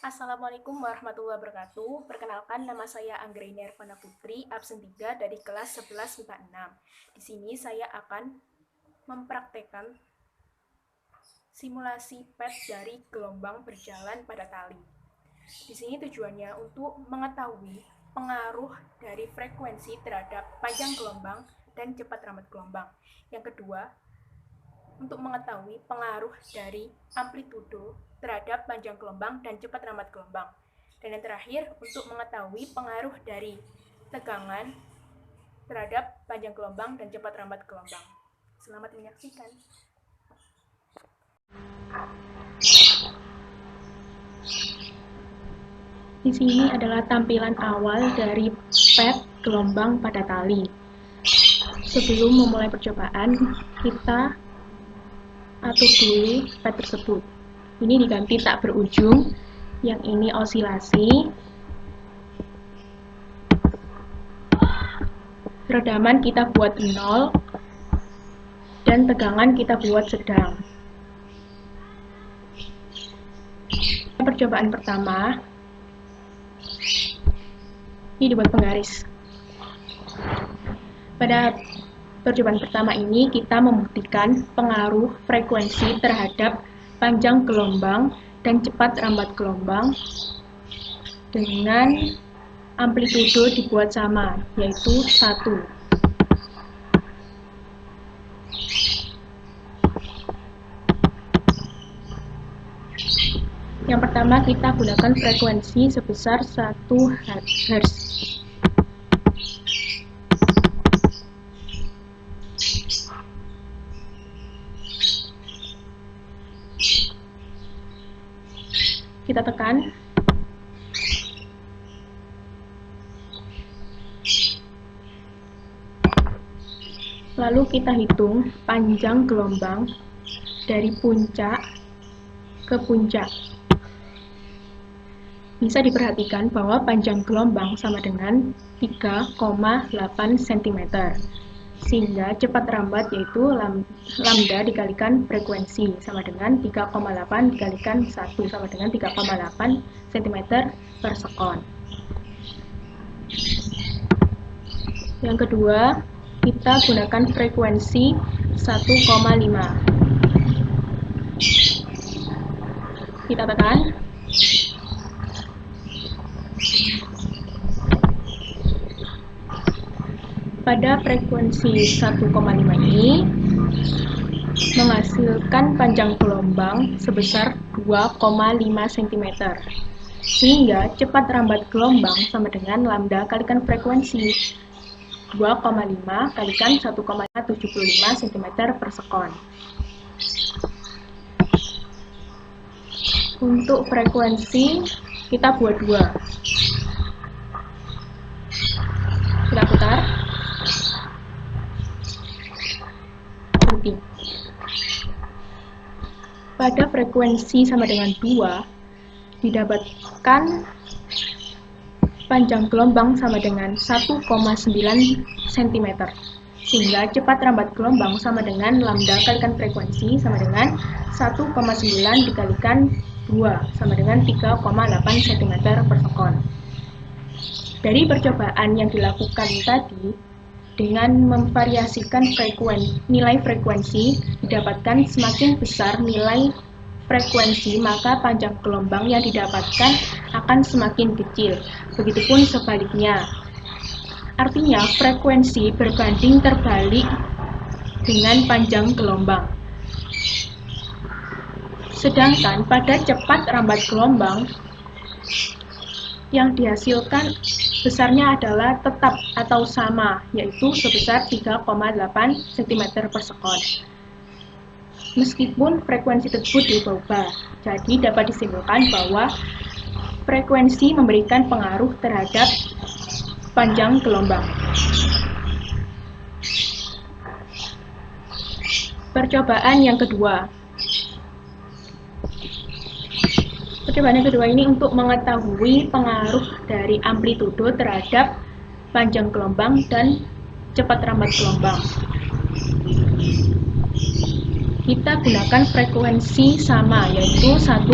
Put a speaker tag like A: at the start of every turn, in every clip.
A: Assalamualaikum warahmatullahi wabarakatuh. Perkenalkan, nama saya Anggraini Ervana Putri, absen 3 dari kelas 11 MIPA 6. Di sini saya akan mempraktekkan simulasi PET dari gelombang berjalan pada tali. Di sini tujuannya untuk mengetahui pengaruh dari frekuensi terhadap panjang gelombang dan cepat rambat gelombang. Yang kedua, untuk mengetahui pengaruh dari amplitudo terhadap panjang gelombang dan cepat rambat gelombang. Dan yang terakhir, untuk mengetahui pengaruh dari tegangan terhadap panjang gelombang dan cepat rambat gelombang. Selamat menyaksikan. Di sini adalah tampilan awal dari PET gelombang pada tali. Sebelum memulai percobaan, kita atur dulu PET tersebut. Ini diganti tak berujung, yang ini osilasi. Redaman kita buat 0, dan tegangan kita buat sedang. Percobaan pertama, ini dibuat penggaris. Pada percobaan pertama ini kita membuktikan pengaruh frekuensi terhadap panjang gelombang dan cepat rambat gelombang dengan amplitudo dibuat sama, yaitu 1. Yang pertama kita gunakan frekuensi sebesar 1 Hz. Kita tekan. Lalu kita hitung panjang gelombang dari puncak ke puncak. Bisa diperhatikan bahwa panjang gelombang sama dengan 3,8 cm. Sehingga cepat rambat yaitu lambda dikalikan frekuensi sama dengan 3,8 dikalikan 1 sama dengan 3,8 cm per sekon. Yang kedua, kita gunakan frekuensi 1,5. Kita tekan. Pada frekuensi 1,5 ini menghasilkan panjang gelombang sebesar 2,5 cm. Sehingga cepat rambat gelombang sama dengan lambda kalikan frekuensi 2,5 kalikan 1,75 cm per sekon. Untuk frekuensi kita buat 2. Kita putar. Pada frekuensi sama dengan 2 didapatkan panjang gelombang sama dengan 1,9 cm. Sehingga cepat rambat gelombang sama dengan lambda kalikan frekuensi sama dengan 1,9 dikalikan 2 sama dengan 3,8 cm per sekon. Dari percobaan yang dilakukan tadi, dengan memvariasikan nilai frekuensi, didapatkan semakin besar nilai frekuensi, maka panjang gelombang yang didapatkan akan semakin kecil. Begitupun sebaliknya. Artinya, frekuensi berbanding terbalik dengan panjang gelombang. Sedangkan pada cepat rambat gelombang, yang dihasilkan besarnya adalah tetap atau sama, yaitu sebesar 3,8 cm per sekon. Meskipun frekuensi tersebut diubah, jadi dapat disimpulkan bahwa frekuensi memberikan pengaruh terhadap panjang gelombang. Percobaan yang kedua. Percobaan yang kedua ini untuk mengetahui pengaruh dari amplitudo terhadap panjang gelombang dan cepat rambat gelombang. Kita gunakan frekuensi sama, yaitu 1,5.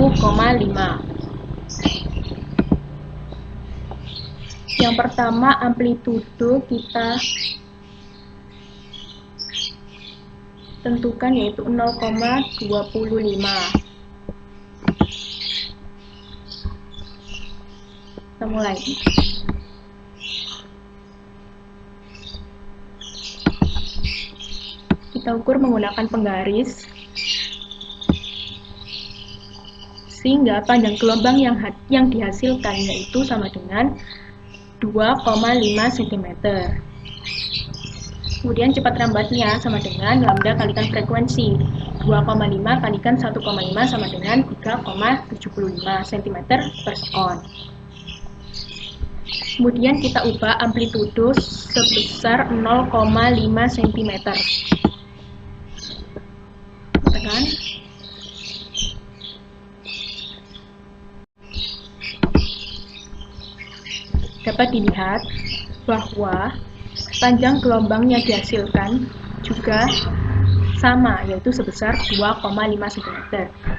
A: Yang pertama, amplitudo kita tentukan yaitu 0,25. Kita mulai. Kita ukur menggunakan penggaris sehingga panjang gelombang yang dihasilkan yaitu sama dengan 2,5 cm. Kemudian cepat rambatnya sama dengan lambda kalikan frekuensi. 2,5 kalikan 1,5 sama dengan 3,75 cm per sekon. Kemudian kita ubah amplitudo sebesar 0,5 cm. Tekan. Dapat dilihat bahwa panjang gelombang yang dihasilkan juga sama, yaitu sebesar 2,5 cm.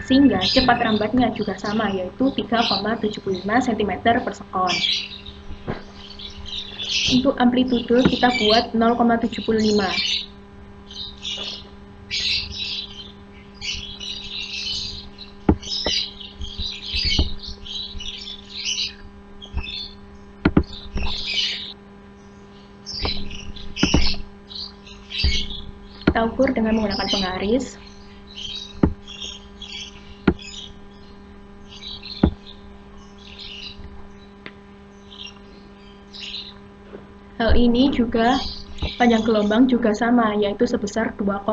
A: Sehingga cepat rambatnya juga sama, yaitu 3,75 cm per sekon. Untuk amplitudo kita buat 0,75. Kita ukur dengan menggunakan penggaris. Hal ini juga panjang gelombang juga sama, yaitu sebesar 2,5,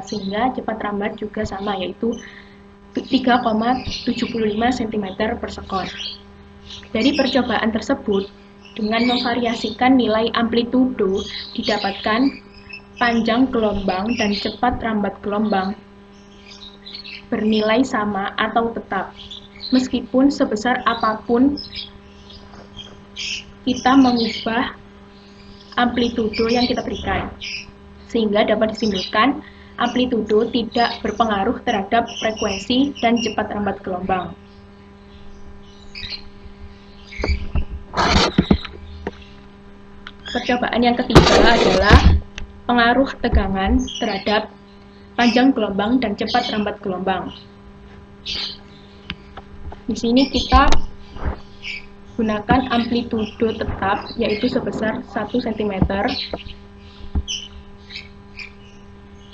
A: sehingga cepat rambat juga sama, yaitu 3,75 cm per sekon. Dari percobaan tersebut, dengan memvariasikan nilai amplitudo, didapatkan panjang gelombang dan cepat rambat gelombang bernilai sama atau tetap, meskipun sebesar apapun kita mengubah amplitudo yang kita berikan, sehingga dapat disimpulkan amplitudo tidak berpengaruh terhadap frekuensi dan cepat rambat gelombang. Percobaan yang ketiga adalah pengaruh tegangan terhadap panjang gelombang dan cepat rambat gelombang. Di sini kita gunakan amplitudo tetap, yaitu sebesar 1 cm,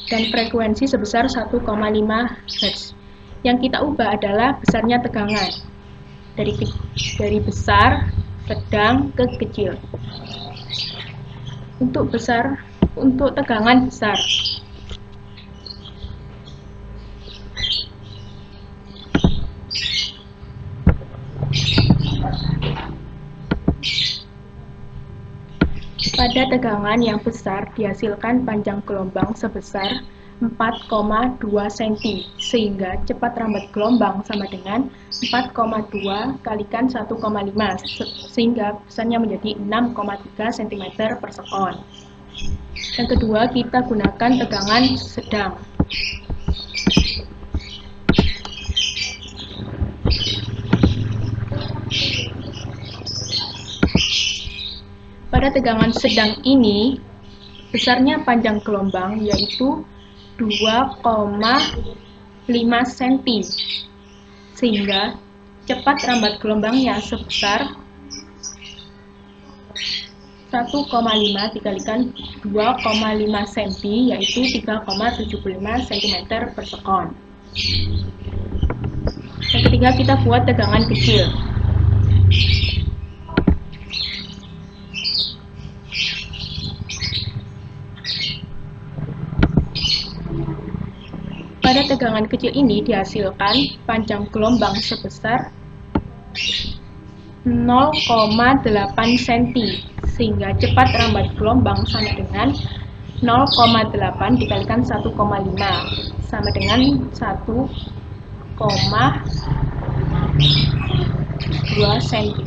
A: dan frekuensi sebesar 1,5 Hz. Yang kita ubah adalah besarnya tegangan, dari besar, sedang, ke kecil. Untuk tegangan besar, pada tegangan yang besar dihasilkan panjang gelombang sebesar 4,2 cm, sehingga cepat rambat gelombang sama dengan 4,2 kalikan 1,5, sehingga besarnya menjadi 6,3 cm per sekon. Yang kedua, kita gunakan tegangan sedang. Pada tegangan sedang ini, besarnya panjang gelombang yaitu 2,5 cm, sehingga cepat rambat gelombangnya sebesar 1,5 dikalikan 2,5 cm, yaitu 3,75 cm per sekon. Yang ketiga, kita buat tegangan kecil. Pada tegangan kecil ini dihasilkan panjang gelombang sebesar 0,8 cm, sehingga cepat rambat gelombang sama dengan 0,8 dikalikan 1,5 sama dengan 1,2 cm.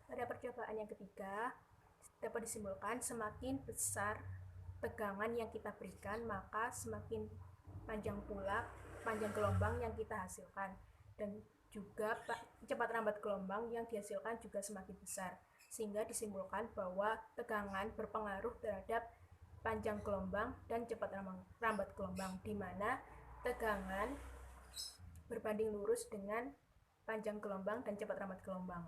A: Pada percobaan yang ketiga, dapat disimpulkan semakin besar tegangan yang kita berikan, maka semakin panjang pula panjang gelombang yang kita hasilkan, dan juga cepat rambat gelombang yang dihasilkan juga semakin besar, sehingga disimpulkan bahwa tegangan berpengaruh terhadap panjang gelombang dan cepat rambat gelombang, di mana tegangan berbanding lurus dengan panjang gelombang dan cepat rambat gelombang.